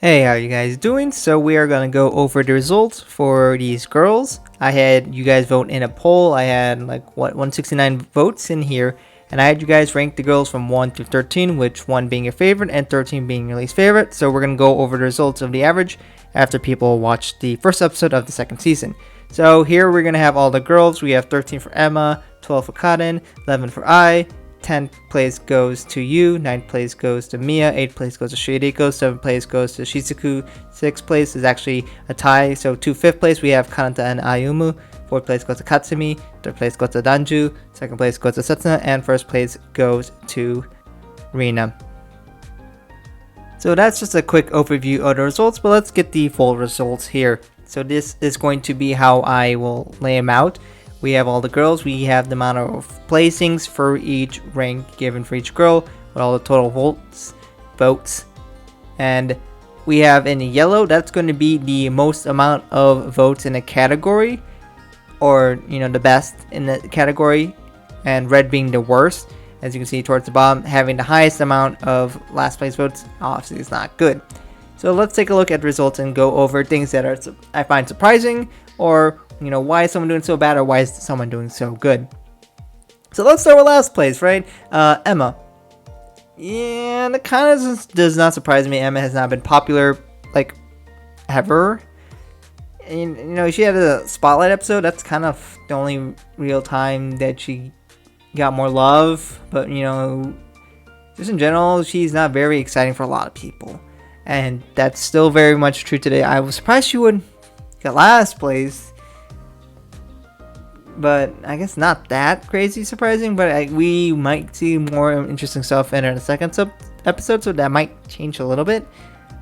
Hey, how you guys doing? So we are gonna go over the results for these girls. I had you guys vote in a poll. I had 169 votes in here, and I had you guys rank the girls from 1 to 13, which 1 being your favorite and 13 being your least favorite. So we're gonna go over the results of the average after people watch the first episode of the second season. So here we're gonna have all the girls. We have 13 for Emma, 12 for Cotton, 11 for 10th place goes to you, 9th place goes to Mia, 8th place goes to Shiriko, 7th place goes to Shizuku, 6th place is actually a tie, so to 5th place we have Kanata and Ayumu, 4th place goes to Katsumi, 3rd place goes to Danju, 2nd place goes to Setsuna, and 1st place goes to Rina. So that's just a quick overview of the results, but let's get the full results here. So this is going to be how I will lay them out. We have all the girls, we have the amount of placings for each rank given for each girl, with all the total votes. And we have in yellow, that's going to be the most amount of votes in a category, or the best in the category, and red being the worst. As you can see towards the bottom, having the highest amount of last place votes obviously is not good. So let's take a look at the results and go over things that I find surprising, or why is someone doing so bad, or why is someone doing so good. So let's start with last place, right? Emma. Yeah, that kind of does not surprise me. Emma has not been popular, ever. And, she had a spotlight episode. That's kind of the only real time that she got more love. But, just in general, she's not very exciting for a lot of people. And that's still very much true today. I was surprised she would get last place, but I guess not that crazy surprising. But we might see more interesting stuff in the second episode, so that might change a little bit.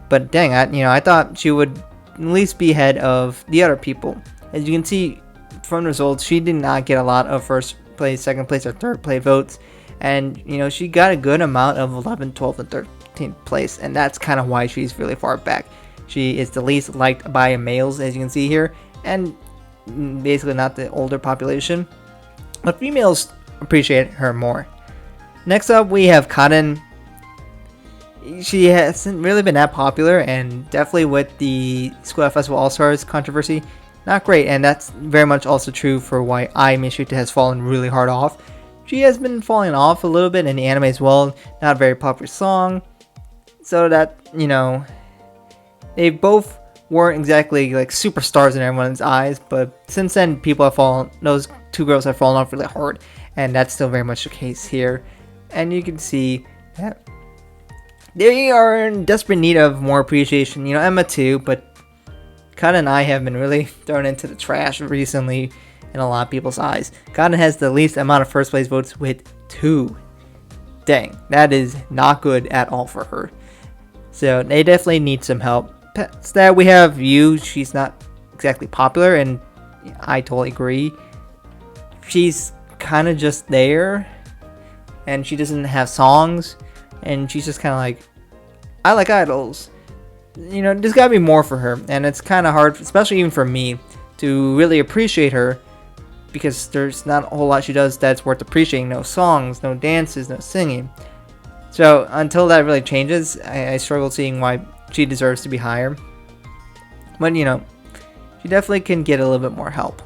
But dang, I thought she would at least be ahead of the other people. As you can see from the results, she did not get a lot of first place, second place, or third place votes, and she got a good amount of 11, 12, and 13th place, and that's kind of why she's really far back. She is the least liked by males, as you can see here, and basically not the older population, but females appreciate her more. Next up, we have Cotton. She hasn't really been that popular, and definitely with the School Festival All-Stars controversy, not great, and that's very much also true for why Ai Mishita has fallen really hard off. She has been falling off a little bit in the anime as well, not a very popular song, so that, they both weren't exactly superstars in everyone's eyes, but since then those two girls have fallen off really hard, and that's still very much the case here. And you can see that they are in desperate need of more appreciation. Emma too, but Cotton and I have been really thrown into the trash recently in a lot of people's eyes. Cotton has the least amount of first place votes with 2. Dang, that is not good at all for her. So they definitely need some help. Past that, we have Yu. She's not exactly popular, and I totally agree. She's kind of just there, and she doesn't have songs, and she's just kind of I like idols. There's gotta be more for her, and it's kind of hard, especially even for me, to really appreciate her, because there's not a whole lot she does that's worth appreciating. No songs, no dances, no singing. So until that really changes, I struggle seeing why she deserves to be higher. But she definitely can get a little bit more help.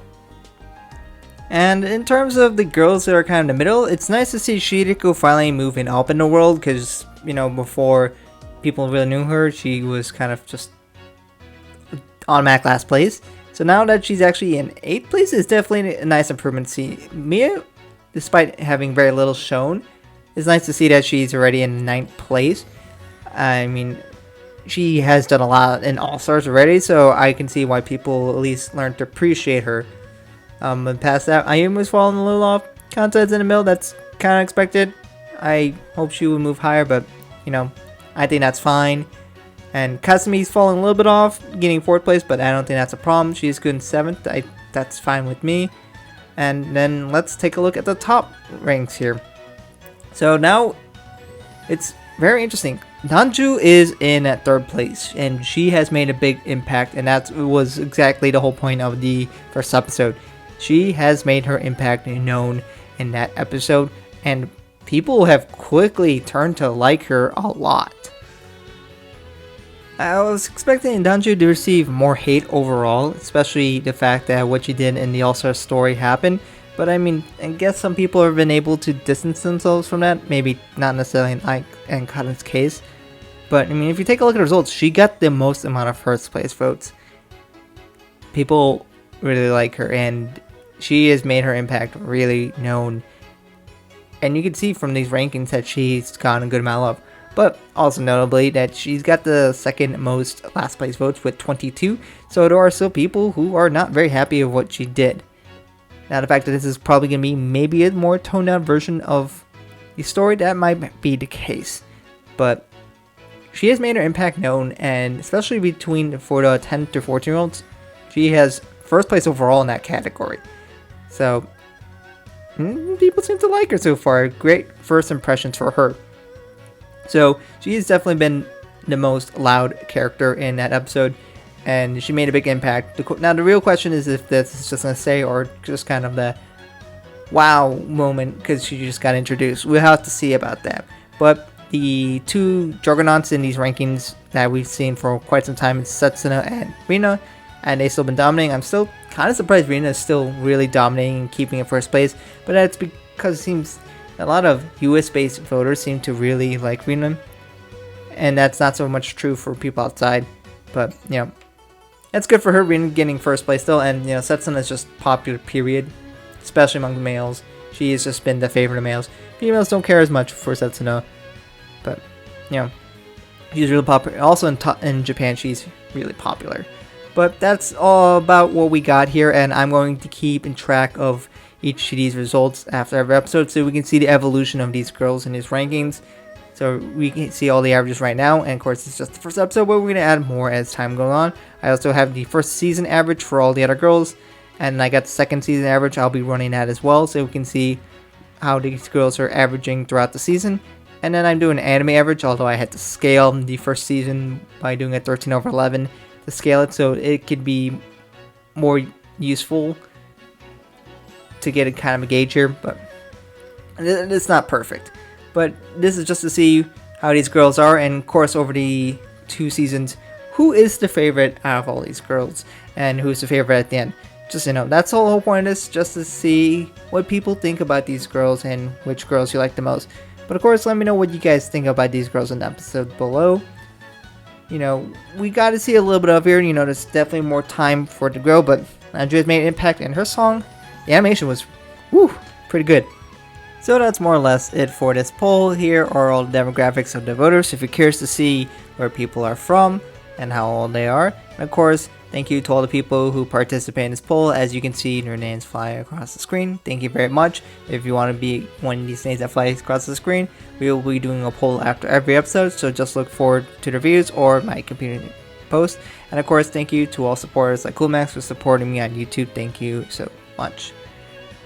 And in terms of the girls that are kind of in the middle, it's nice to see Shiriko finally moving up in the world, because before people really knew her, she was kind of just automatic last place. So now that she's actually in 8th place, it's definitely a nice improvement to see. Mia, despite having very little shown, it's nice to see that she's already in 9th place. I mean, she has done a lot in All-Stars already, so I can see why people at least learn to appreciate her. And past that, Ayumu's falling a little off. Kanta's in the middle, that's kind of expected. I hope she would move higher, but, I think that's fine. And Kasumi's falling a little bit off, getting 4th place, but I don't think that's a problem. She's good in 7th, that's fine with me. And then let's take a look at the top ranks here. So now, it's very interesting. Danju is in at 3rd place, and she has made a big impact, and that was exactly the whole point of the first episode. She has made her impact known in that episode, and people have quickly turned to like her a lot. I was expecting Danju to receive more hate overall, especially the fact that what she did in the All-Star story happened. But I mean, I guess some people have been able to distance themselves from that. Maybe not necessarily in Ike and Cotton's case. But I mean, if you take a look at the results, she got the most amount of first place votes. People really like her, and she has made her impact really known. And you can see from these rankings that she's gotten a good amount of love. But also notably that she's got the second most last place votes with 22. So there are still people who are not very happy with what she did. Now the fact that this is probably going to be maybe a more toned down version of the story, that might be the case. But she has made her impact known, and especially for the 10 to 14 year olds, she has first place overall in that category. So people seem to like her so far. Great first impressions for her. So she has definitely been the most loud character in that episode, and she made a big impact. Now the real question is if this is just going to stay or just kind of the wow moment because she just got introduced. We'll have to see about that. But the two juggernauts in these rankings that we've seen for quite some time is Setsuna and Rina, and they've still been dominating. I'm still kind of surprised Rina is still really dominating and keeping in first place, but that's because it seems a lot of US-based voters seem to really like Rina, and that's not so much true for people outside. But you know, that's good for her. Rina getting first place still, and you know, Setsuna is just popular. Period, especially among the males. She has just been the favorite of males. Females don't care as much for Setsuna, but you know, she's really popular. Also in Japan, she's really popular. But that's all about what we got here, and I'm going to keep in track of each of these results after every episode so we can see the evolution of these girls in these rankings. So we can see all the averages right now, and of course it's just the first episode, but we're going to add more as time goes on. I also have the first season average for all the other girls, and I got the second season average. I'll be running that as well so we can see how these girls are averaging throughout the season. And then I'm doing an anime average, although I had to scale the first season by doing a 13/11 to scale it so it could be more useful to get a kind of a gauge here, but it's not perfect. But this is just to see how these girls are, and of course over the 2 seasons, who is the favorite out of all these girls, and who's the favorite at the end. Just, you know, that's all the whole point is, just to see what people think about these girls and which girls you like the most. But of course, let me know what you guys think about these girls in the episode below. You know, we got to see a little bit of here. You know, there's definitely more time for it to grow, but Andrea's made an impact, and her song, the animation was, pretty good. So that's more or less it for this poll. Here are all the demographics of the voters if you're curious to see where people are from and how old they are. And of course, thank you to all the people who participate in this poll. As you can see, their names fly across the screen. Thank you very much. If you want to be one of these names that flies across the screen, we will be doing a poll after every episode, so just look forward to the reviews or my community post. And of course, thank you to all supporters like Coolmax for supporting me on YouTube. Thank you so much.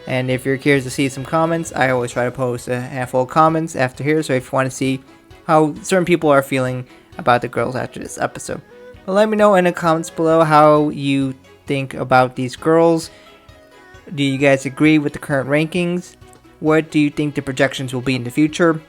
And if you're curious to see some comments, I always try to post a handful of comments after here, so if you want to see how certain people are feeling about the girls after this episode. But let me know in the comments below how you think about these girls. Do you guys agree with the current rankings? What do you think the projections will be in the future?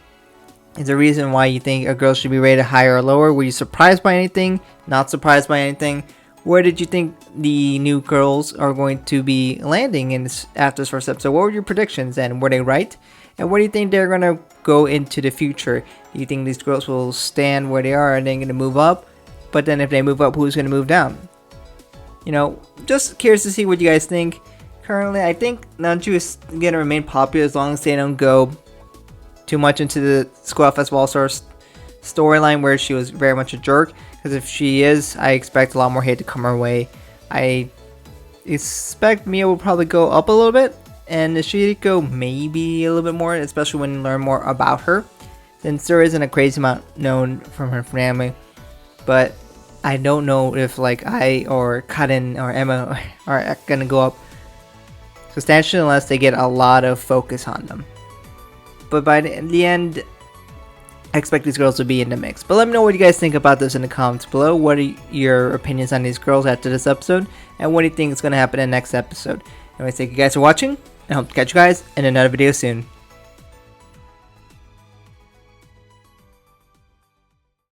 Is there a reason why you think a girl should be rated higher or lower? Were you surprised by anything? Not surprised by anything? Where did you think the new girls are going to be landing after this first episode? What were your predictions, and were they right? And where do you think they're going to go into the future? Do you think these girls will stand where they are and then going to move up? But then if they move up, who's going to move down? You know, just curious to see what you guys think. Currently, I think Nanju is going to remain popular as long as they don't go too much into the School Festival All-Stars storyline where she was very much a jerk. Because if she is, I expect a lot more hate to come her way. I expect Mia will probably go up a little bit, and Nijigaku maybe a little bit more, especially when you learn more about her, since there isn't a crazy amount known from her family. But I don't know if like I or Karin or Emma are gonna go up substantially unless they get a lot of focus on them. But by the end, I expect these girls to be in the mix. But let me know what you guys think about this in the comments below. What are your opinions on these girls after this episode? And what do you think is going to happen in the next episode? Anyways, thank you guys for watching. I hope to catch you guys in another video soon.